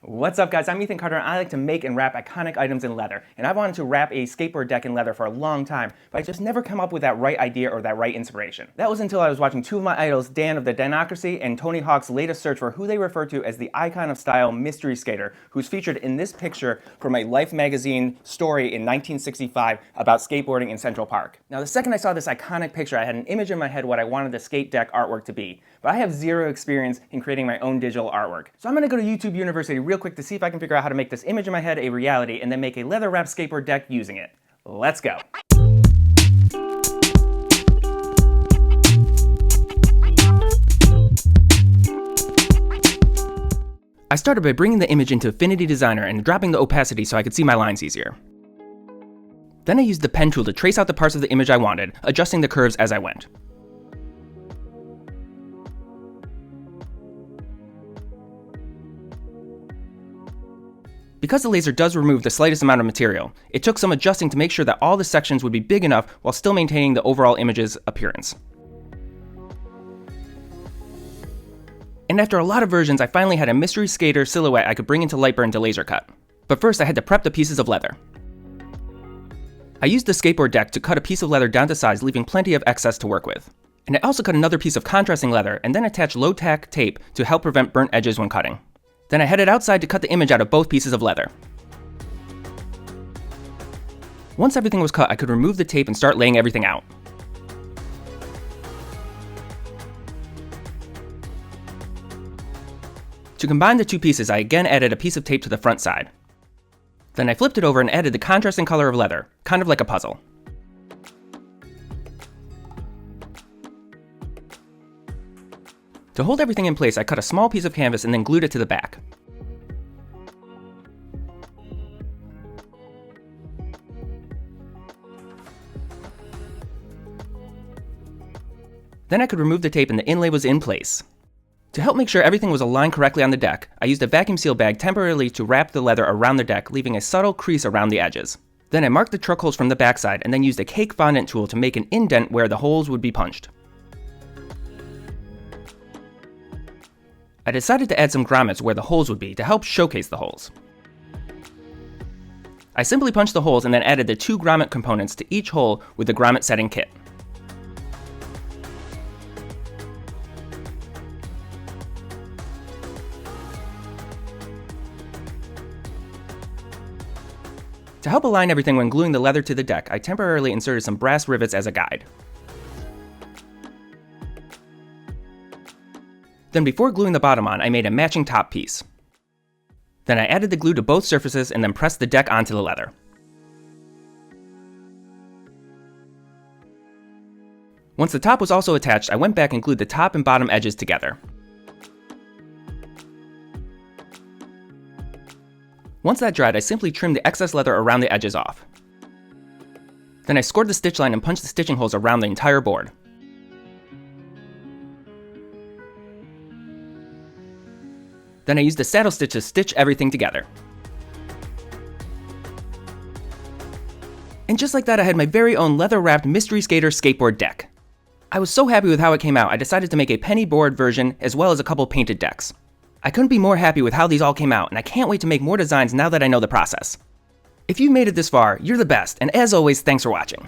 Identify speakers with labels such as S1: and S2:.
S1: What's up guys, I'm Ethan Carter and I like to make and wrap iconic items in leather. And I've wanted to wrap a skateboard deck in leather for a long time, but I just never come up with that right idea or that right inspiration. That was until I was watching two of my idols, Dan of the Danocracy and Tony Hawk's latest search for who they refer to as the icon of style mystery skater, who's featured in this picture from a Life magazine story in 1965 about skateboarding in Central Park. Now the second I saw this iconic picture, I had an image in my head what I wanted the skate deck artwork to be, but I have zero experience in creating my own digital artwork. So I'm gonna go to YouTube University real quick to see if I can figure out how to make this image in my head a reality and then make a leather wrapped skateboard deck using it. Let's go. I started by bringing the image into Affinity Designer and dropping the opacity so I could see my lines easier. Then I used the pen tool to trace out the parts of the image I wanted, adjusting the curves as I went. Because the laser does remove the slightest amount of material, it took some adjusting to make sure that all the sections would be big enough while still maintaining the overall image's appearance. And after a lot of versions, I finally had a mystery skater silhouette I could bring into Lightburn to laser cut. But first I had to prep the pieces of leather. I used the skateboard deck to cut a piece of leather down to size, leaving plenty of excess to work with. And I also cut another piece of contrasting leather and then attached low-tack tape to help prevent burnt edges when cutting. Then I headed outside to cut the image out of both pieces of leather. Once everything was cut, I could remove the tape and start laying everything out. To combine the two pieces, I again added a piece of tape to the front side. Then I flipped it over and added the contrasting color of leather, kind of like a puzzle. To hold everything in place, I cut a small piece of canvas and then glued it to the back. Then I could remove the tape and the inlay was in place. To help make sure everything was aligned correctly on the deck, I used a vacuum seal bag temporarily to wrap the leather around the deck, leaving a subtle crease around the edges. Then I marked the truck holes from the backside and then used a cake fondant tool to make an indent where the holes would be punched. I decided to add some grommets where the holes would be to help showcase the holes. I simply punched the holes and then added the two grommet components to each hole with the grommet setting kit. To help align everything when gluing the leather to the deck, I temporarily inserted some brass rivets as a guide. Then before gluing the bottom on, I made a matching top piece. Then I added the glue to both surfaces and then pressed the deck onto the leather. Once the top was also attached, I went back and glued the top and bottom edges together. Once that dried, I simply trimmed the excess leather around the edges off. Then I scored the stitch line and punched the stitching holes around the entire board. Then I used a saddle stitch to stitch everything together. And just like that, I had my very own leather-wrapped mystery skater skateboard deck. I was so happy with how it came out, I decided to make a penny board version as well as a couple painted decks. I couldn't be more happy with how these all came out, and I can't wait to make more designs now that I know the process. If you've made it this far, you're the best, and as always, thanks for watching.